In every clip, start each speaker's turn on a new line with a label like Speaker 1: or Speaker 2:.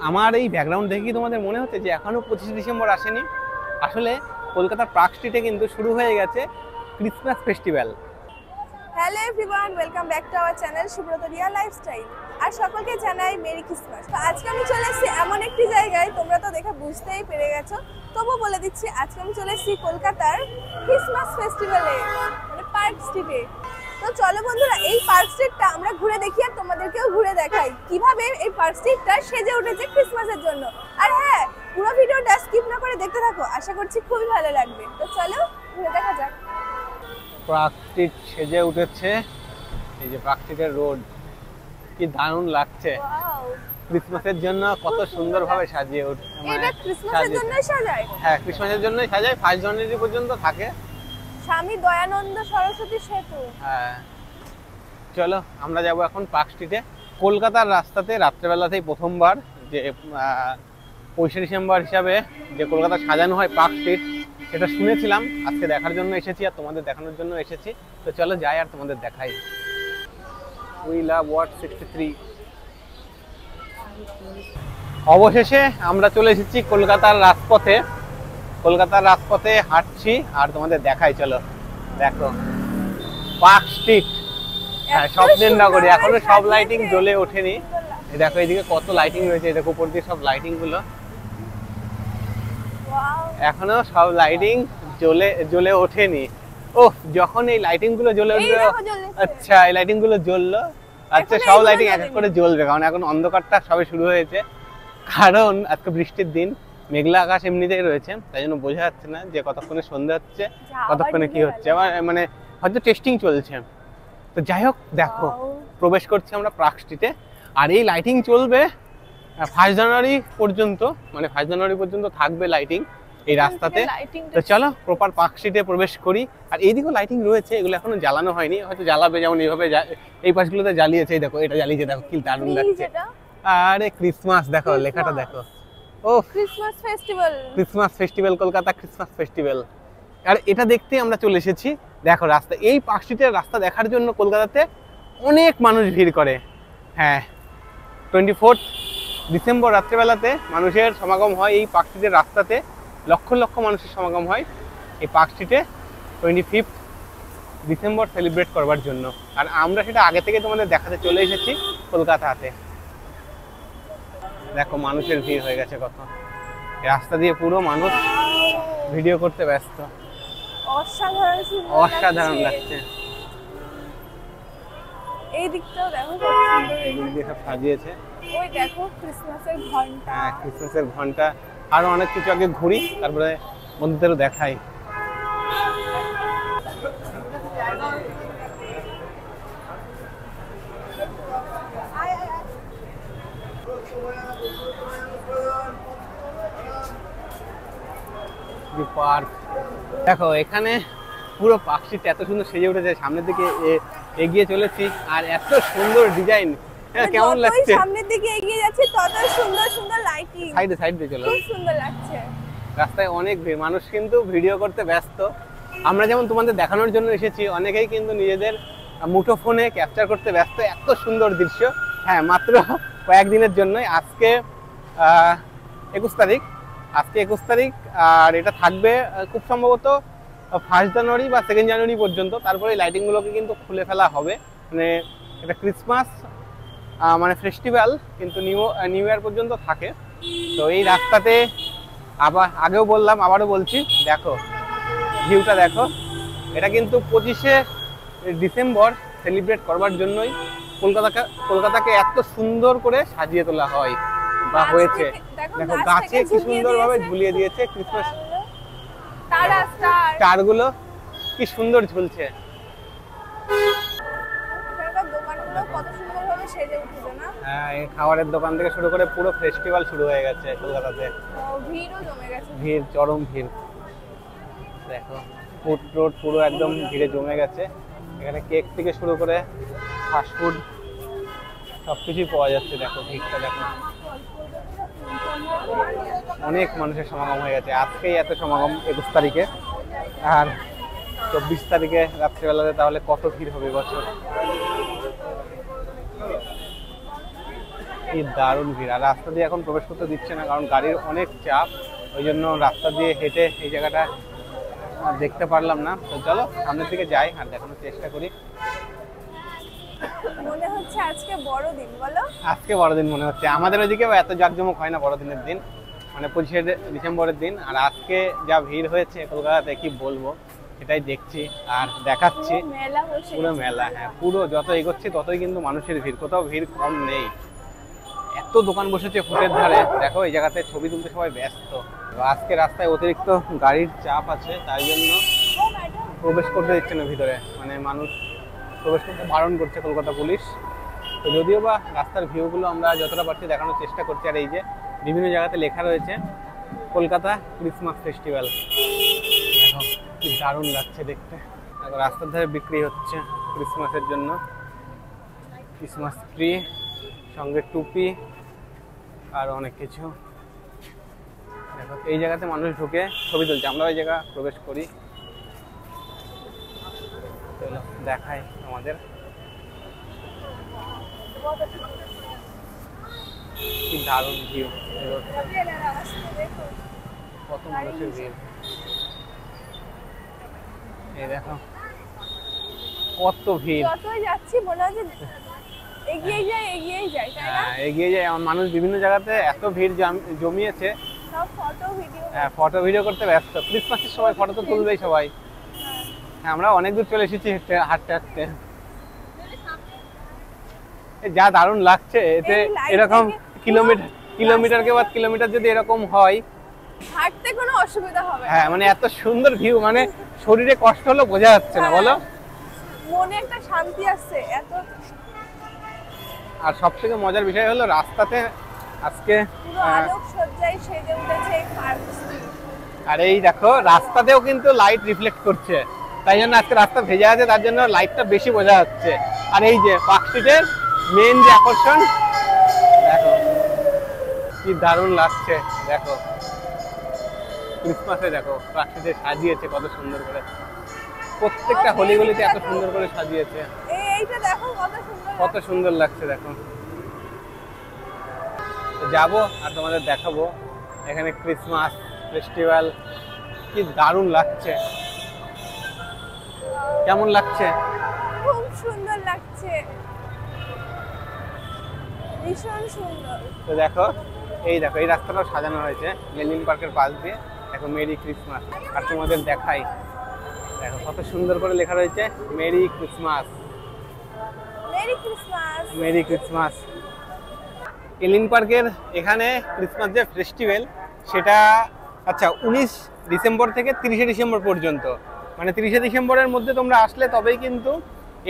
Speaker 1: আমার এই ব্যাকগ্রাউন্ড দেখে কি তোমাদের মনে হচ্ছে যে এখনো 25 ডিসেম্বর আসেনি? আসলে কলকাতার পার্ক স্ট্রিটে কিন্তু শুরু হয়ে গেছে Christmas festival.
Speaker 2: Hello everyone, welcome back to our channel Subrata Riya lifestyle. আর সকলকে জানাই মেরি ক্রিসমাস। তো আজকে আমি চলে এসেছি এমন একটি জায়গায়, তোমরা তো দেখে বুঝতেই পেরে গেছো, তবু বলে দিচ্ছি আজকে আমি চলে এসেছি কলকাতার ক্রিসমাস ফেস্টিভ্যালে, মানে পার্ক স্ট্রিটে। তো চলো বন্ধুরা, এই পার্ক স্ট্রিটটা আমরা ঘুরে দেখি আর তোমাদেরকেও ঘুরে দেখাই কিভাবে এই পার্ক স্ট্রিটটা সেজে উঠেছে ক্রিসমাসের জন্য। আর হ্যাঁ, পুরো ভিডিওটা স্কিপ না করে দেখতে থাকো, আশা করছি খুবই ভালো লাগবে। তো চলো ঘুরে দেখা যাক।
Speaker 1: পার্ক স্ট্রিট সেজে উঠেছে, এই যে পার্ক স্ট্রিটের রোড, কি দারুণ লাগছে। ক্রিসমাসের জন্য কত সুন্দরভাবে সাজিয়ে উঠছে।
Speaker 2: এটা ক্রিসমাসের জন্যই সাজায়?
Speaker 1: হ্যাঁ, ক্রিসমাসের জন্যই সাজায়, 1 জানুয়ারি পর্যন্ত থাকে।
Speaker 2: স্বামী দয়ানন্দ সরস্বতী সেতু।
Speaker 1: হ্যাঁ, চলো আমরা যাব এখন পার্ক স্ট্রিটে। কলকাতার রাস্তাতে রাত্রেবেলাতেই প্রথমবার যে 25 ডিসেম্বর হিসাবে যে কলকাতা সাজানো হয় পার্ক স্ট্রিট, সেটা শুনেছিলাম। আজকে দেখার জন্য এসেছি আর তোমাদের দেখানোর জন্য এসেছি। তো চলো যাই আর তোমাদের দেখাই। We love word 63। অবশেষে আমরা চলে এসেছি কলকাতার রাজপথে। কলকাতার রাজপথে হাঁটছি আর তোমাদের দেখাই। চলো দেখো পার্ক স্ট্রিট, হ্যাঁ স্বপ্নের নগরী। এখনো সব লাইটিং জ্বলে ওঠেনি। দেখো এইদিকে কত লাইটিং রয়েছে, দেখো উপর দিয়ে সব লাইটিং গুলো, এখনো সব লাইটিং জ্বলে ওঠেনি। ও, যখন এই লাইটিং গুলো জ্বলে উঠবে, আচ্ছা এই লাইটিং গুলো জ্বললো, আচ্ছা সব লাইটিং এক এক করে জ্বলবে, কারণ এখন অন্ধকারটা সবে শুরু হয়েছে। কারণ আজকে বৃষ্টির দিন, মেঘলা আকাশ এমনিতেই রয়েছে, তাই জন্য বোঝা যাচ্ছে না যে কতক্ষণে সন্ধ্যা হচ্ছে, কতক্ষণে কি হচ্ছে। আবার মানে হয়তো টেস্টিং চলছে। তো যাই হোক, দেখো প্রবেশ করছি আমরা পার্ক স্ট্রিটে। আর এই লাইটিং চলবে 1 জানুয়ারি পর্যন্ত, মানে 1 জানুয়ারি পর্যন্ত থাকবে লাইটিং এই রাস্তাতে। তো চলো প্রপার পার্ক স্ট্রিটে প্রবেশ করি। আর এইদিকেও লাইটিং রয়েছে, এগুলো এখনো জ্বালানো হয়নি, হয়তো জ্বালাবে। যেমন এইভাবে এই পাশগুলোতে জ্বালিয়েছে, দেখো এটা জ্বালিয়েছে, দেখো কি দারুণ লাগছে। আরে ক্রিসমাস, দেখো লেখাটা দেখো। ও,
Speaker 2: Christmas festival,
Speaker 1: Christmas festival, Kolkata Christmas festival. আর এটা দেখতে আমরা চলে এসেছি। দেখো রাস্তা, এই পার্ক স্ট্রিটের রাস্তা দেখার জন্য কলকাতাতে অনেক মানুষ ভিড় করে। হ্যাঁ, 24 ডিসেম্বর রাত্রেবেলাতে মানুষের সমাগম হয় এই পার্ক স্ট্রিটের রাস্তাতে। লক্ষ লক্ষ মানুষের সমাগম হয় এই পার্ক স্ট্রিটে 25 ডিসেম্বর সেলিব্রেট করবার জন্য। আর আমরা সেটা আগে থেকে তোমাদের দেখাতে চলে এসেছি কলকাতাতে। দেখো মানুষের ভিড় হয়ে গেছে কত, রাস্তা দিয়ে পুরো মানুষ ভিডিও করতে ব্যস্ত। অসাধারণ লাগছে।
Speaker 2: এই দিকটাও দেখো কত সুন্দর,
Speaker 1: এই দিক দিয়ে সব সাজিয়েছে।
Speaker 2: ওই দেখো ক্রিসমাসের ঘন্টা।
Speaker 1: হ্যাঁ, ক্রিসমাসের ঘন্টা, আরো অনেক কিছু। আগে ঘুরি, তারপরে বন্ধুদেরও দেখাই। পার্ক দেখো, এখানে পুরো পার্ক স্ট্রিট এত সুন্দর সেজে উঠেছে। সামনের দিকে এগিয়ে চলেছি আর এত সুন্দর ডিজাইন, কেমন লাগছে।
Speaker 2: সামনের দিকে এগিয়ে যাচ্ছে তত সুন্দর সুন্দর লাইটিং।
Speaker 1: সাইড দিয়ে চলো,
Speaker 2: খুব সুন্দর লাগছে।
Speaker 1: রাস্তায় অনেক ভিড়, মানুষ কিন্তু ভিডিও করতে ব্যস্ত। আমরা যেমন তোমাদের দেখানোর জন্য এসেছি, অনেকেই কিন্তু নিজেদের মুঠোফোনে ক্যাপচার করতে ব্যস্ত। এত সুন্দর দৃশ্য। হ্যাঁ, মাত্র কয়েকদিনের জন্যই, আজকে 21 তারিখ, আজকে 21 তারিখ। আর এটা থাকবে খুব সম্ভবত 1 জানুয়ারি বা 2 জানুয়ারি পর্যন্ত। তারপরে লাইটিং গুলোকে কিন্তু খুলে ফেলা হবে। মানে এটা ক্রিসমাস মানে ফেস্টিভ্যাল কিন্তু নিউ ইয়ার পর্যন্ত থাকে। তো এই রাস্তাতে আবার আগেও বললাম, আবারও বলছি, দেখো ভিউটা দেখো। এটা কিন্তু 25শে ডিসেম্বর সেলিব্রেট করবার জন্যই কলকাতাকে এত সুন্দর করে সাজিয়ে তোলা হয় বা হয়েছে। দেখো গাছে কি সুন্দরভাবে ঝুলিয়ে দিয়েছে ক্রিসমাস স্টারগুলো, কি সুন্দর ঝুলছে। হ্যাঁ, এই খাবারের দোকান থেকে শুরু করে পুরো ফেস্টিভ্যাল শুরু হয়ে গেছে কলকাতাতে। ভিড়, চরম ভিড়। দেখো ফুড রোড পুরো একদম ভিড়ে জমে গেছে। এখানে কেক থেকে শুরু করে ফাস্টফুড সবকিছুই পাওয়া যাচ্ছে। দেখো ভিড়টা দেখো, অনেক মানুষের সমাগম হয়ে গেছে। আজকেই এত সমাগম 21 তারিখে, আর 24 তারিখে রাত্রিবেলাতে তাহলে কত ভিড় হবে বছর। কি দারুণ ভিড়। আর রাস্তা দিয়ে এখন প্রবেশ করতে দিচ্ছে না, কারণ গাড়ির অনেক চাপ, ওই জন্য রাস্তা দিয়ে হেঁটে এই জায়গাটা দেখতে পারলাম না। তো চলো সামনের দিকে যাই আর দেখানোর চেষ্টা করি।
Speaker 2: মনে হচ্ছে আজকে বড়দিন, বলো?
Speaker 1: আজকে বড়দিন মনে হচ্ছে। আমাদের ওইদিকেও এত জাঁকজমক হয় না বড়দিনের দিন, মানে 25শে ডিসেম্বরের দিন। আর আজকে যা ভিড় হয়েছে কলকাতাতে কি বলবো, সেটাই দেখছি আর দেখাচ্ছি।
Speaker 2: মেলা বসে
Speaker 1: পুরো মেলা, হ্যাঁ পুরো যত এগোচ্ছি ততই কিন্তু মানুষের ভিড়, কোথাও ভিড় কম নেই। এত দোকান বসেছে ফুটের ধারে, দেখো এই জায়গাতে ছবি তুলতে সবাই ব্যস্ত। আজকে রাস্তায় অতিরিক্ত গাড়ির চাপ আছে, তাই জন্য প্রবেশ করতে দিচ্ছে না ভিতরে, মানে মানুষ প্রবেশ করতে বারণ করছে কলকাতা পুলিশ। তো যদিও বা রাস্তার ভিউগুলো আমরা যতটা পারছি দেখানোর চেষ্টা করছি। আর এই যে বিভিন্ন জায়গাতে লেখা রয়েছে কলকাতা ক্রিসমাস ফেস্টিভ্যাল, দেখো কি দারুণ লাগছে দেখতে। দেখো রাস্তার ধারে বিক্রি হচ্ছে ক্রিসমাসের জন্য ক্রিসমাস ট্রি, সঙ্গে টুপি আর অনেক কিছু। দেখো এই জায়গাতে মানুষ ঢুকে ছবি তুলছে, আমরা ওই জায়গা প্রবেশ করি। চলো দেখাই আমাদের। কি দারুণ ভিউ, কত মানুষের ভিড়। এই দেখো কত ভিড়,
Speaker 2: যতই যাচ্ছি মনে হচ্ছে এগিয়ে যায়, তাই না?
Speaker 1: হ্যাঁ এগিয়ে যায়। মানুষ বিভিন্ন জায়গাতে এত ভিড় জমিয়েছে,
Speaker 2: সব ফটো ভিডিও।
Speaker 1: হ্যাঁ ফটো ভিডিও করতে ব্যস্ত। ক্রিসমাসের সময় ফটো তো তুলবেই সবাই। হ্যাঁ আমরা অনেক দূর চলে এসেছি হাঁটতে হাঁটতে। যা দারুণ লাগছে এতে, এরকম কিলোমিটারকে বাদ কিলোমিটার যদি এরকম হয়,
Speaker 2: হাঁটতে কোনো অসুবিধা হবে না।
Speaker 1: হ্যাঁ মানে এত সুন্দর ভিউ, মানে শরীরে কষ্ট হলো বোঝা যাচ্ছে না, বলো?
Speaker 2: মনে একটা শান্তি আসছে এত।
Speaker 1: আর সবথেকে মজার বিষয় হলো রাস্তাতে আজকে
Speaker 2: পুরো আলোক সজ্জায় সেজে উঠেছে এই পার্ক।
Speaker 1: আর এই দেখো রাস্তাতেও কিন্তু লাইট রিফ্লেক্ট করছে, তাই জন্য আজকে রাস্তা ভেজা আছে, তার জন্য লাইটটা বেশি বোঝা যাচ্ছে। আর এই যে পার্ক স্ট্রিটের মেন যে আকর্ষণ, দেখো কি দারুণ লাগছে। দেখো ক্রিসমাসে দেখো পার্ক স্ট্রিটে সাজিয়েছে কত সুন্দর করে, প্রত্যেকটা হলিগলিতে এত সুন্দর করে সাজিয়েছে।
Speaker 2: এইটা দেখো কত সুন্দর,
Speaker 1: কত সুন্দর লাগছে দেখো। যাবো আর তোমাদের দেখাবো এখানে ক্রিসমাস ফেস্টিভ্যাল, কি দারুণ লাগছে। কেমন লাগছে?
Speaker 2: খুব সুন্দর লাগছে, ভীষণ সুন্দর।
Speaker 1: তো দেখো এই রাস্তাটাও সাজানো হয়েছে লেনিন পার্কের পাশ দিয়ে। দেখো মেরি ক্রিসমাস। আর তোমাদের দেখাই, দেখো কত সুন্দর করে লেখা রয়েছে merry Christmas,
Speaker 2: merry Christmas,
Speaker 1: merry Christmas. Allen পার্কের এখানে ক্রিসমাস যে ফেস্টিভ্যাল, সেটা আচ্ছা 19 ডিসেম্বর থেকে 30শে ডিসেম্বর পর্যন্ত, মানে 30শে ডিসেম্বরের মধ্যে তোমরা আসলে তবেই কিন্তু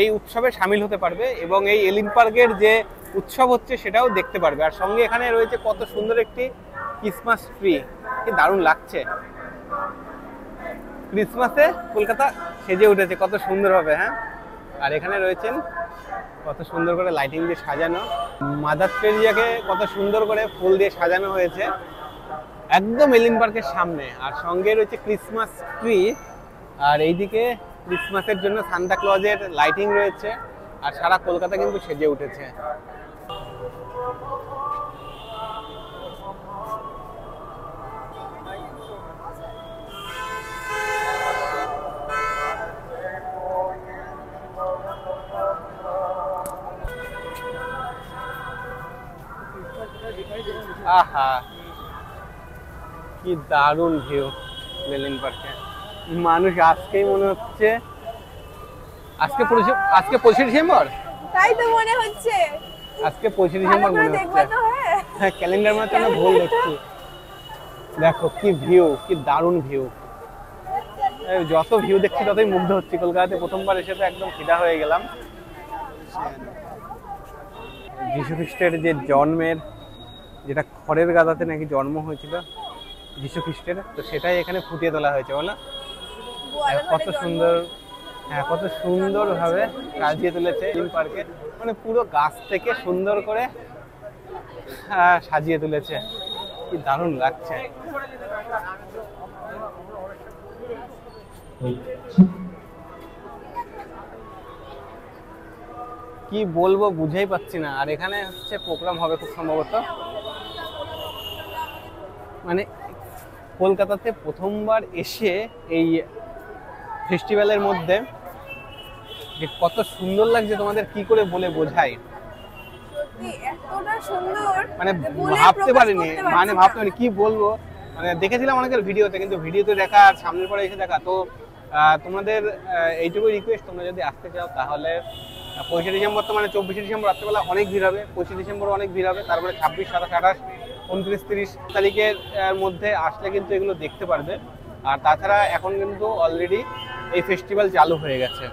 Speaker 1: এই উৎসবে সামিল হতে পারবে এবং এই এলিন পার্কের যে উৎসব হচ্ছে সেটাও দেখতে পারবে। আর সঙ্গে এখানে রয়েছে কত সুন্দর একটি ক্রিসমাস ট্রি, কি দারুণ লাগছে। ক্রিসমাসে কলকাতা সেজে উঠেছে কত সুন্দরভাবে, হ্যাঁ। আর এখানে রয়েছেন কত সুন্দর করে লাইটিং দিয়ে সাজানো, মাদার টেরেসাকে কত সুন্দর করে ফুল দিয়ে সাজানো হয়েছে একদম এলিন পার্কের সামনে। আর সঙ্গে রয়েছে ক্রিসমাস ট্রি, আর এইদিকে ক্রিসমাসের জন্য সান্তা ক্লজের লাইটিং রয়েছে। আর সারা কলকাতা কিন্তু সেজে উঠেছে। আহা কি দারুণ ভিউ লেনিন পার্কে। মানুষ আজকেই মনে হচ্ছে আজকে 25 ডিসেম্বর,
Speaker 2: তাই তো মনে হচ্ছে
Speaker 1: আজকে 25 ডিসেম্বর মনে হচ্ছে। হ্যাঁ ক্যালেন্ডার মধ্যে আমরা ভুল দেখছি। দেখো কি ভিউ, কি দারুণ ভিউ। যত ভিউ দেখছি ততই মুগ্ধ হচ্ছি। কলকাতাতে প্রথমবার এসে তো একদম ফিদা হয়ে গেলাম। যীশু খ্রিস্টের যে জন্মের, যেটা খড়ের গাদাতে নাকি জন্ম হয়েছিল যীশু খ্রিস্টের, তো সেটাই এখানে ফুটিয়ে তোলা হয়েছে, বলো? কত সুন্দর, হ্যাঁ কত সুন্দর ভাবে সাজিয়ে তুলেছে এলিন পার্কে, মানে পুরো গাছ থেকে সুন্দর করে সাজিয়ে তুলেছে, কি দারুণ লাগছে। কি বলবো বুঝেই পাচ্ছি না। আর এখানে হচ্ছে প্রোগ্রাম হবে খুব সম্ভবত, মানে কলকাতাতে প্রথমবার এসে এই ফেস্টিভ্যালের মধ্যে যে কত সুন্দর লাগছে তোমাদের কি করে বলে বোঝাই,
Speaker 2: সত্যি এতটা সুন্দর
Speaker 1: মানে
Speaker 2: বলে
Speaker 1: ভাবতে
Speaker 2: প্রকাশ
Speaker 1: পারিনি,
Speaker 2: করতে পারছি
Speaker 1: মানে
Speaker 2: না।
Speaker 1: ভাবতে পারিনি কি বলবো। মানে দেখেছিলাম অনেকের ভিডিওতে, কিন্তু ভিডিওতে দেখা আর সামনের পরে এসে দেখা। তো তোমাদের এইটুকুই রিকোয়েস্ট, তোমরা যদি আসতে চাও তাহলে 25 ডিসেম্বর তো মানে 24 ডিসেম্বর রাত্রেবেলা অনেক ভিড় হবে, 25 ডিসেম্বর অনেক ভিড় হবে, তারপরে 26, 27, 28, 29, 30 তারিখের মধ্যে আসলে কিন্তু এগুলো দেখতে পারবে। আর তাছাড়া এখন কিন্তু অলরেডি এই ফেস্টিভ্যাল চালু হয়ে গেছে।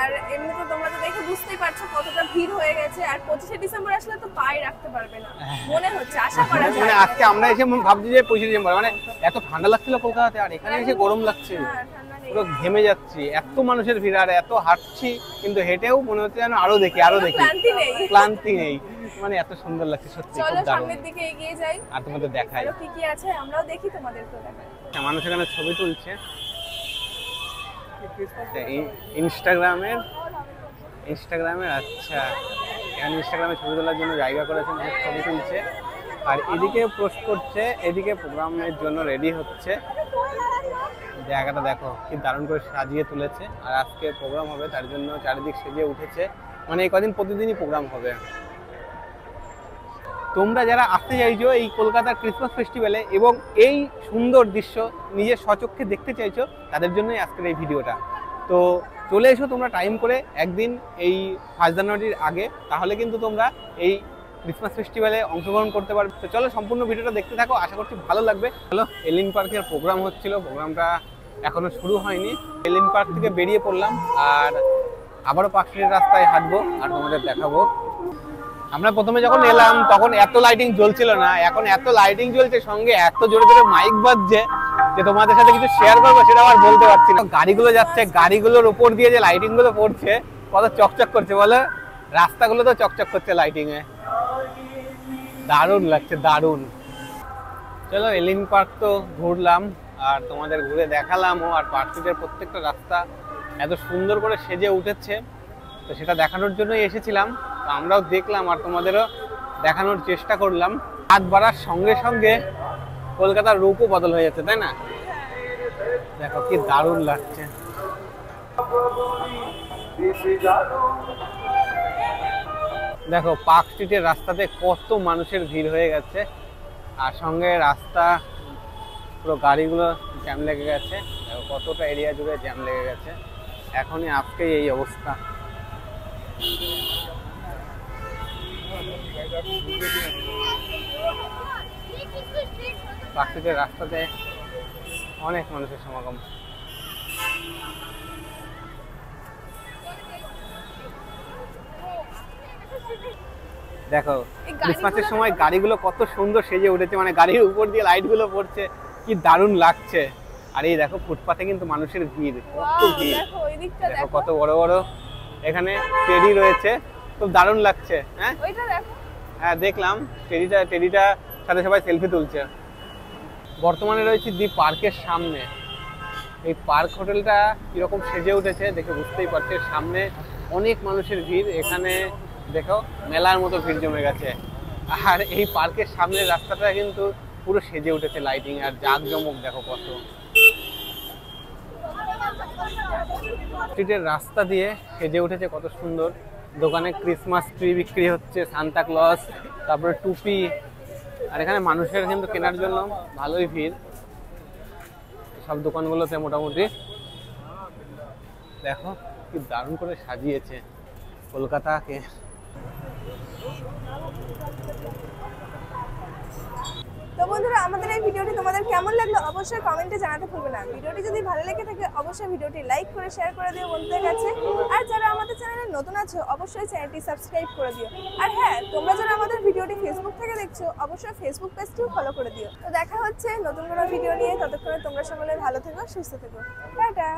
Speaker 2: আর এমনিতে তোমরা তো দেখে বুঝতেই পারছো কতটা ভিড় হয়ে গেছে। আর 25 ডিসেম্বর আসলে তো পায়ে রাখতে পারবে না মনে হচ্ছে, আশা করা যায়।
Speaker 1: মানে আজকে আমরা এসে ভাবছি যে 25 ডিসেম্বর, মানে এত ঠান্ডা লাগছিল কলকাতাতে, আর এখানে এসে গরম লাগছে,
Speaker 2: হ্যাঁ, ঠান্ডা নেই।
Speaker 1: পুরো ঘেমে যাচ্ছি, এত মানুষের ভিড় আর এত হাঁটছি, কিন্তু হেঁটেও মনে হচ্ছে যেন আরো দেখি
Speaker 2: ক্লান্তি নেই।
Speaker 1: ক্লান্তি নেই, মানে এত সুন্দর লাগছে সত্যি,
Speaker 2: চলো
Speaker 1: খুব দারুণ।
Speaker 2: সামনের দিকে এগিয়ে যাই,
Speaker 1: আর তোমাদের দেখাই
Speaker 2: আরো কি কি আছে আমরাও দেখি, তোমাদেরকেও দেখাই।
Speaker 1: মানুষ এখানে ছবি তুলছে ইনস্টাগ্রামের, আচ্ছা এখানে ইনস্টাগ্রামে ছবি তোলার জন্য জায়গা করেছে, মানুষ ছবি তুলছে। আর এদিকে পোস্ট করছে, এদিকে প্রোগ্রামের জন্য রেডি হচ্ছে। জায়গাটা দেখো কি দারুণ করে সাজিয়ে তুলেছে। আর আজকে প্রোগ্রাম হবে, তার জন্য চারিদিক সেজে উঠেছে, মানে এই কদিন প্রতিদিনই প্রোগ্রাম হবে। তোমরা যারা আসতে চাইছো এই কলকাতার ক্রিসমাস ফেস্টিভ্যালে এবং এই সুন্দর দৃশ্য নিজের স্বচক্ষে দেখতে চাইছো, তাদের জন্যই আজকের এই ভিডিওটা। তো চলে এসো তোমরা টাইম করে একদিন এই 1 জানুয়ারির আগে, তাহলে কিন্তু তোমরা এই ক্রিসমাস ফেস্টিভ্যালে অংশগ্রহণ করতে পারবে। তো চলো সম্পূর্ণ ভিডিওটা দেখতে থাকো, আশা করছি ভালো লাগবে। চলো, এলিন পার্কের প্রোগ্রাম হচ্ছিল, প্রোগ্রামটা এখনো শুরু হয়নি। এলিন পার্ক থেকে বেরিয়ে পড়লাম আর আবারও পার্ক স্ট্রিটের রাস্তায় হাঁটবো আর তোমাদের দেখাবো। আমরা প্রথমে যখন এলাম তখন এত লাইটিং জ্বলছিল না, এখন এত লাইটিং জ্বলছে, সঙ্গে এত জোরে জোরে মাইক বাজছে যে তোমাদের সাথে কিছু শেয়ার করবো সেটা আবার বলতে পারছি না। গাড়িগুলো যাচ্ছে, গাড়িগুলোর উপর দিয়ে যে লাইটিং গুলো পড়ছে কত চকচক করছে বলে, রাস্তাগুলো তো চকচক করছে লাইটিং এ, দারুণ লাগছে, দারুণ। চলো এলিন পার্ক তো ঘুরলাম আর তোমাদের ঘুরে দেখালামও। আর পার্ক স্ট্রিটের প্রত্যেকটা রাস্তা এত সুন্দর করে সেজে উঠেছে, তো সেটা দেখানোর জন্যই এসেছিলাম। তো আমরাও দেখলাম আর তোমাদেরও দেখানোর চেষ্টা করলাম। রাত বাড়ার সঙ্গে সঙ্গে কলকাতার রূপও বদল হয়ে যাচ্ছে, তাই না? দেখো কি দারুণ লাগছে। দেখো পার্ক স্ট্রিটের রাস্তাতে কত মানুষের ভিড় হয়ে গেছে, আর সঙ্গে রাস্তা পুরো গাড়িগুলো জ্যাম লেগে গেছে। দেখো কতটা এরিয়া জুড়ে জ্যাম লেগে গেছে, এখনই আজকেই এই অবস্থা। পার্ক স্ট্রিটের রাস্তাতে অনেক মানুষের সমাগম। দেখো ক্রিসমাসের সময় গাড়িগুলো কত সুন্দর সেজে উঠেছে, মানে গাড়ির উপর দিয়ে লাইট গুলো পড়ছে, কি দারুণ লাগছে। আর এই দেখো ফুটপাতে কিন্তু মানুষের ভিড়, কত ভিড়, দেখো কত বড় বড় এখানে টেডি রয়েছে, খুব দারুণ লাগছে। হ্যাঁ হ্যাঁ দেখলাম টেডিটা সাথে সবাই সেলফি তুলছে। বর্তমানে রয়েছে দি পার্কের সামনে। এই পার্ক হোটেলটা কিরকম সেজে উঠেছে দেখে বুঝতেই পারছে, সামনে অনেক মানুষের ভিড়, এখানে দেখো মেলার মতো ভিড় জমে গেছে। আর এই পার্কের সামনের রাস্তাটা কিন্তু পুরো সেজে উঠেছে লাইটিং আর জাঁকজমক, দেখো কত। স্ট্রিটের রাস্তা দিয়ে সেজে উঠেছে কত সুন্দর। দোকানে ক্রিসমাস ট্রি বিক্রি হচ্ছে, সান্তা ক্লজ, তারপরে টুপি। আর এখানে মানুষের কিন্তু কেনার জন্য ভালোই ভিড় সব দোকানগুলোতে মোটামুটি। দেখো কি দারুণ করে সাজিয়েছে কলকাতাকে।
Speaker 2: তো বন্ধুরা, আমাদের এই ভিডিওটি তোমাদের কেমন লাগলো অবশ্যই কমেন্টে জানাতে ভুলবে না। ভিডিওটি যদি ভালো লেগে থাকে অবশ্যই ভিডিওটি লাইক করে শেয়ার করে দিও বন্ধুদের কাছে। আর যারা আমাদের চ্যানেলে নতুন আছো অবশ্যই চ্যানেলটি সাবস্ক্রাইব করে দিও। আর হ্যাঁ, তোমরা যারা আমাদের ভিডিওটি ফেসবুক থেকে দেখছো অবশ্যই ফেসবুক পেজটিও ফলো করে দিও। তো দেখা হচ্ছে নতুন কোনো ভিডিও নিয়ে, ততক্ষণে তোমরা সকলে ভালো থেকো, সুস্থ থেকো, টাটা।